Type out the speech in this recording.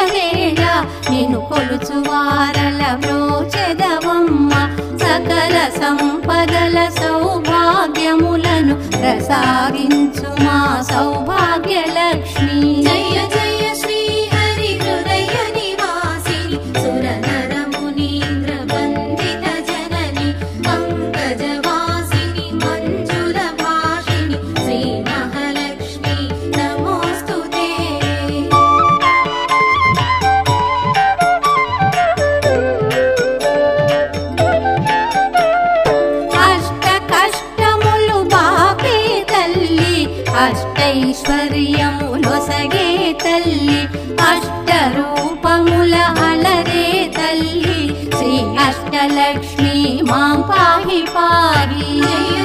వేళ నిన్ను కొలుచువారల బ్రోచెదవమ్మ సకల సంపదల సౌభాగ్యములను ప్రసాదించు మా సౌభాగ్యలక్ష్మి జయ జయ శ్రీ హరి హృదయ నివాసిని సురనర మునీంద్ర వందిత జనని పంకజవాసిని మంజుల భాషిని శ్రీ మహాలక్ష్మి నమోస్తుతే అష్టైశ్వర్యములొసగే తల్లి అష్టరూపముల అలరే తల్లి శ్రీ అష్టలక్ష్మి మాం పాహి పాహి జయ